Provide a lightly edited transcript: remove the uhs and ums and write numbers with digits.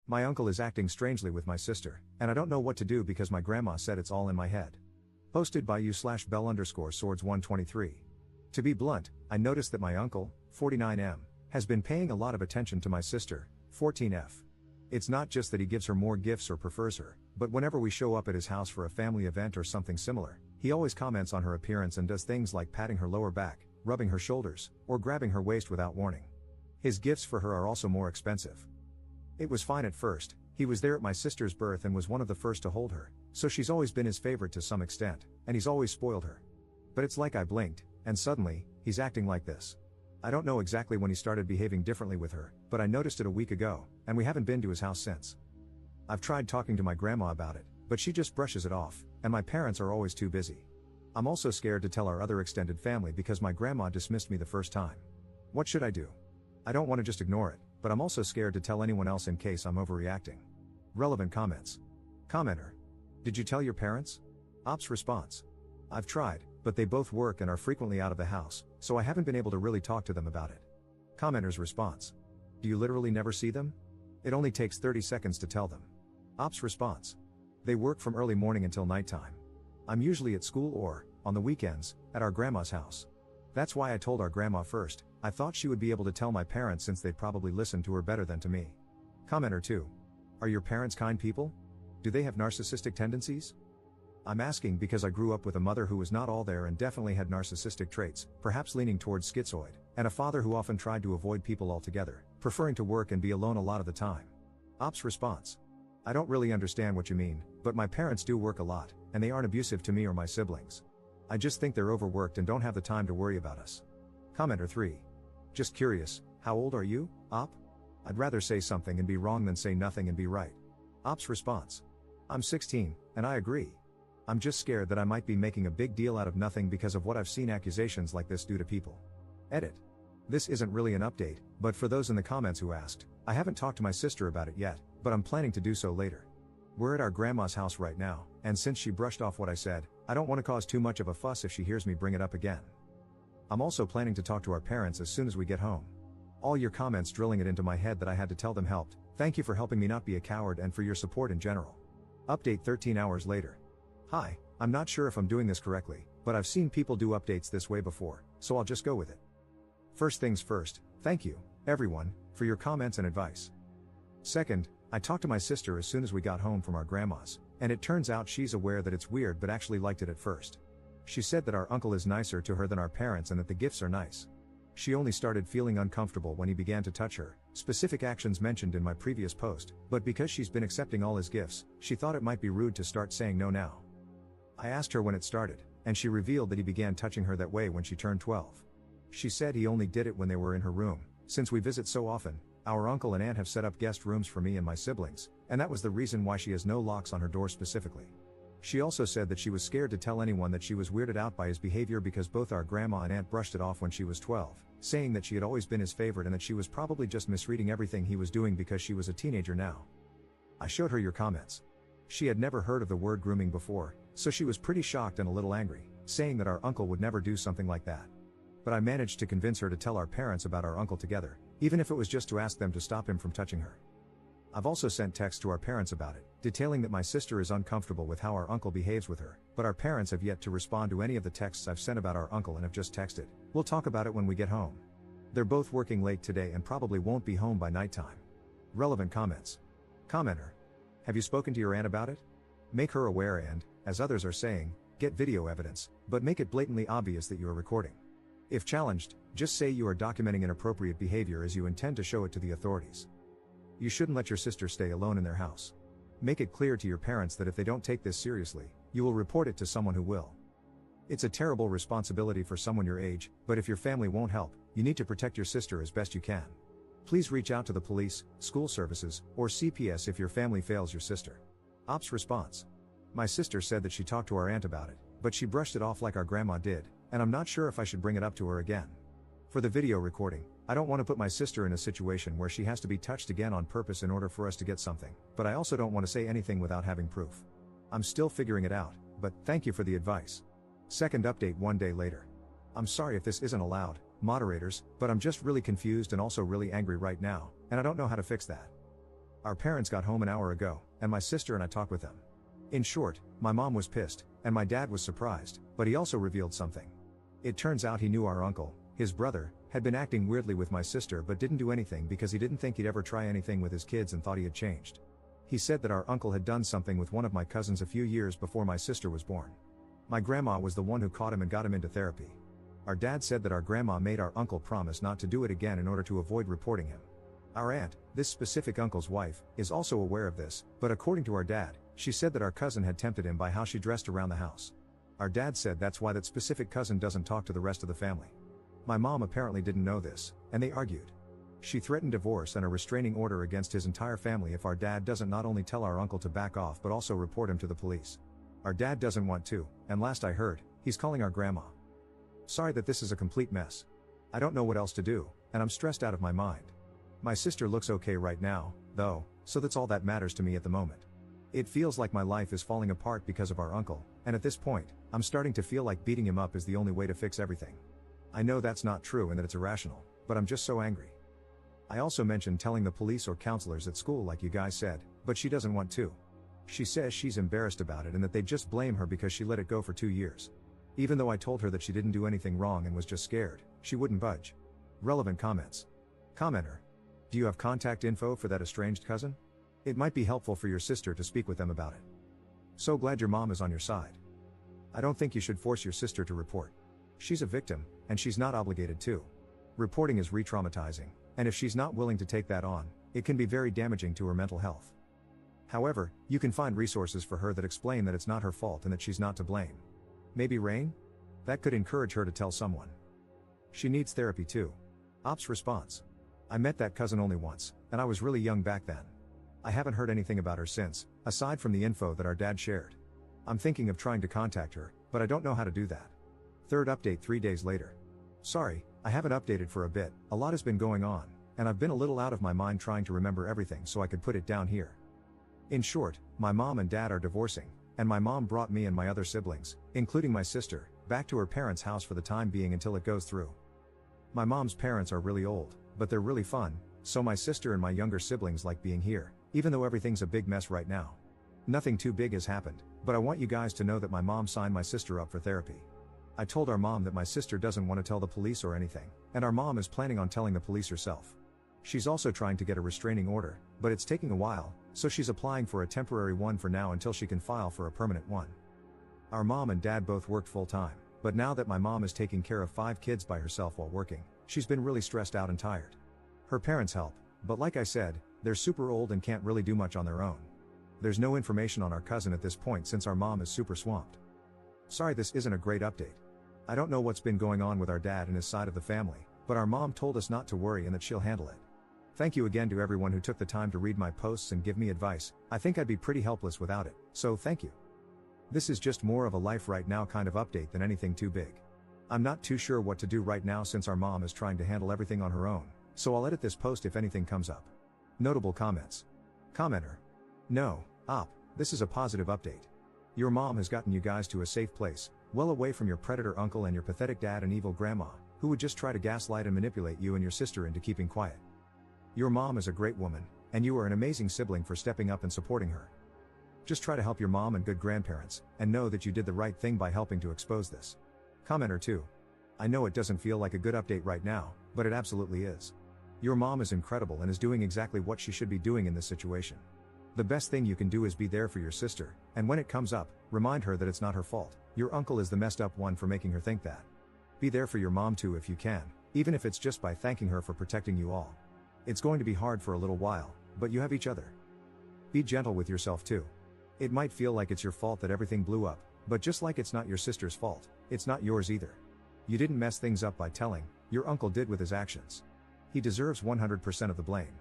My uncle is acting strangely with my sister, and I don't know what to do because my grandma said it's all in my head. Posted by u/bell_swords123. To be blunt, I noticed that my uncle, 49M, has been paying a lot of attention to my sister, 14F. It's not just that he gives her more gifts or prefers her, but whenever we show up at his house for a family event or something similar, he always comments on her appearance and does things like patting her lower back, rubbing her shoulders, or grabbing her waist without warning. His gifts for her are also more expensive. It was fine at first, he was there at my sister's birth and was one of the first to hold her, so she's always been his favorite to some extent, and he's always spoiled her. But it's like I blinked, and suddenly, he's acting like this. I don't know exactly when he started behaving differently with her, but I noticed it a week ago, and we haven't been to his house since. I've tried talking to my grandma about it, but she just brushes it off, and my parents are always too busy. I'm also scared to tell our other extended family because my grandma dismissed me the first time. What should I do? I don't want to just ignore it, but I'm also scared to tell anyone else in case I'm overreacting. Relevant comments. Commenter. Did you tell your parents? Ops response. I've tried, but they both work and are frequently out of the house, so I haven't been able to really talk to them about it. Commenter's response. Do you literally never see them? It only takes 30 seconds to tell them. Ops response. They work from early morning until nighttime. I'm usually at school or, on the weekends, at our grandma's house. That's why I told our grandma first. I thought she would be able to tell my parents since they'd probably listen to her better than to me. Commenter 2. Are your parents kind people? Do they have narcissistic tendencies? I'm asking because I grew up with a mother who was not all there and definitely had narcissistic traits, perhaps leaning towards schizoid, and a father who often tried to avoid people altogether, preferring to work and be alone a lot of the time. Ops response. I don't really understand what you mean, but my parents do work a lot, and they aren't abusive to me or my siblings. I just think they're overworked and don't have the time to worry about us. Commenter 3. Just curious, how old are you, Op? I'd rather say something and be wrong than say nothing and be right. Op's response. I'm 16, and I agree. I'm just scared that I might be making a big deal out of nothing because of what I've seen accusations like this do to people. Edit. This isn't really an update, but for those in the comments who asked, I haven't talked to my sister about it yet, but I'm planning to do so later. We're at our grandma's house right now, and since she brushed off what I said, I don't want to cause too much of a fuss if she hears me bring it up again. I'm also planning to talk to our parents as soon as we get home. All your comments drilling it into my head that I had to tell them helped. Thank you for helping me not be a coward and for your support in general. Update 13 hours later. Hi, I'm not sure if I'm doing this correctly, but I've seen people do updates this way before, so I'll just go with it. First things first, thank you, everyone, for your comments and advice. Second, I talked to my sister as soon as we got home from our grandma's, and it turns out she's aware that it's weird but actually liked it at first. She said that our uncle is nicer to her than our parents and that the gifts are nice. She only started feeling uncomfortable when he began to touch her, specific actions mentioned in my previous post, but because she's been accepting all his gifts, she thought it might be rude to start saying no now. I asked her when it started, and she revealed that he began touching her that way when she turned 12. She said he only did it when they were in her room. Since we visit so often, our uncle and aunt have set up guest rooms for me and my siblings, and that was the reason why she has no locks on her door specifically. She also said that she was scared to tell anyone that she was weirded out by his behavior because both our grandma and aunt brushed it off when she was 12, saying that she had always been his favorite and that she was probably just misreading everything he was doing because she was a teenager now. I showed her your comments. She had never heard of the word grooming before, so she was pretty shocked and a little angry, saying that our uncle would never do something like that. But I managed to convince her to tell our parents about our uncle together, even if it was just to ask them to stop him from touching her. I've also sent texts to our parents about it, detailing that my sister is uncomfortable with how our uncle behaves with her, but our parents have yet to respond to any of the texts I've sent about our uncle and have just texted, "We'll talk about it when we get home." They're both working late today and probably won't be home by nighttime. Relevant comments. Commenter. Have you spoken to your aunt about it? Make her aware and, as others are saying, get video evidence, but make it blatantly obvious that you are recording. If challenged, just say you are documenting inappropriate behavior as you intend to show it to the authorities. You shouldn't let your sister stay alone in their house. Make it clear to your parents that if they don't take this seriously, you will report it to someone who will. It's a terrible responsibility for someone your age, but if your family won't help, you need to protect your sister as best you can. Please reach out to the police, school services, or CPS if your family fails your sister. Ops response. My sister said that she talked to our aunt about it, but she brushed it off like our grandma did, and I'm not sure if I should bring it up to her again. For the video recording, I don't want to put my sister in a situation where she has to be touched again on purpose in order for us to get something, but I also don't want to say anything without having proof. I'm still figuring it out, but thank you for the advice. Second update 1 day later. I'm sorry if this isn't allowed, moderators, but I'm just really confused and also really angry right now, and I don't know how to fix that. Our parents got home an hour ago, and my sister and I talked with them. In short, my mom was pissed, and my dad was surprised, but he also revealed something. It turns out he knew our uncle, his brother, had been acting weirdly with my sister but didn't do anything because he didn't think he'd ever try anything with his kids and thought he had changed. He said that our uncle had done something with one of my cousins a few years before my sister was born. My grandma was the one who caught him and got him into therapy. Our dad said that our grandma made our uncle promise not to do it again in order to avoid reporting him. Our aunt, this specific uncle's wife, is also aware of this, but according to our dad, she said that our cousin had tempted him by how she dressed around the house. Our dad said that's why that specific cousin doesn't talk to the rest of the family. My mom apparently didn't know this, and they argued. She threatened divorce and a restraining order against his entire family if our dad doesn't not only tell our uncle to back off but also report him to the police. Our dad doesn't want to, and last I heard, he's calling our grandma. Sorry that this is a complete mess. I don't know what else to do, and I'm stressed out of my mind. My sister looks okay right now, though, so that's all that matters to me at the moment. It feels like my life is falling apart because of our uncle, and at this point, I'm starting to feel like beating him up is the only way to fix everything. I know that's not true and that it's irrational, but I'm just so angry. I also mentioned telling the police or counselors at school like you guys said, but she doesn't want to. She says she's embarrassed about it and that they just blame her because she let it go for 2 years. Even though I told her that she didn't do anything wrong and was just scared, she wouldn't budge. Relevant comments. Commenter. Do you have contact info for that estranged cousin? It might be helpful for your sister to speak with them about it. So glad your mom is on your side. I don't think you should force your sister to report. She's a victim, and she's not obligated to. Reporting is re-traumatizing, and if she's not willing to take that on, it can be very damaging to her mental health. However, you can find resources for her that explain that it's not her fault and that she's not to blame. Maybe rain? That could encourage her to tell someone. She needs therapy too. Ops response. I met that cousin only once, and I was really young back then. I haven't heard anything about her since, aside from the info that our dad shared. I'm thinking of trying to contact her, but I don't know how to do that. Third update 3 days later. Sorry, I haven't updated for a bit, a lot has been going on, and I've been a little out of my mind trying to remember everything so I could put it down here. In short, my mom and dad are divorcing, and my mom brought me and my other siblings, including my sister, back to her parents' house for the time being until it goes through. My mom's parents are really old, but they're really fun, so my sister and my younger siblings like being here, even though everything's a big mess right now. Nothing too big has happened, but I want you guys to know that my mom signed my sister up for therapy. I told our mom that my sister doesn't want to tell the police or anything, and our mom is planning on telling the police herself. She's also trying to get a restraining order, but it's taking a while, so she's applying for a temporary one for now until she can file for a permanent one. Our mom and dad both worked full-time, but now that my mom is taking care of 5 kids by herself while working, she's been really stressed out and tired. Her parents help, but like I said, they're super old and can't really do much on their own. There's no information on our cousin at this point since our mom is super swamped. Sorry this isn't a great update. I don't know what's been going on with our dad and his side of the family, but our mom told us not to worry and that she'll handle it. Thank you again to everyone who took the time to read my posts and give me advice. I think I'd be pretty helpless without it, so thank you. This is just more of a life right now kind of update than anything too big. I'm not too sure what to do right now since our mom is trying to handle everything on her own, so I'll edit this post if anything comes up. Notable comments. Commenter. No, this is a positive update. Your mom has gotten you guys to a safe place, well away from your predator uncle and your pathetic dad and evil grandma, who would just try to gaslight and manipulate you and your sister into keeping quiet. Your mom is a great woman, and you are an amazing sibling for stepping up and supporting her. Just try to help your mom and good grandparents, and know that you did the right thing by helping to expose this. Commenter 2. I know it doesn't feel like a good update right now, but it absolutely is. Your mom is incredible and is doing exactly what she should be doing in this situation. The best thing you can do is be there for your sister, and when it comes up, remind her that it's not her fault. Your uncle is the messed up one for making her think that. Be there for your mom too if you can, even if it's just by thanking her for protecting you all. It's going to be hard for a little while, but you have each other. Be gentle with yourself too. It might feel like it's your fault that everything blew up, but just like it's not your sister's fault, it's not yours either. You didn't mess things up by telling, your uncle did with his actions. He deserves 100% of the blame.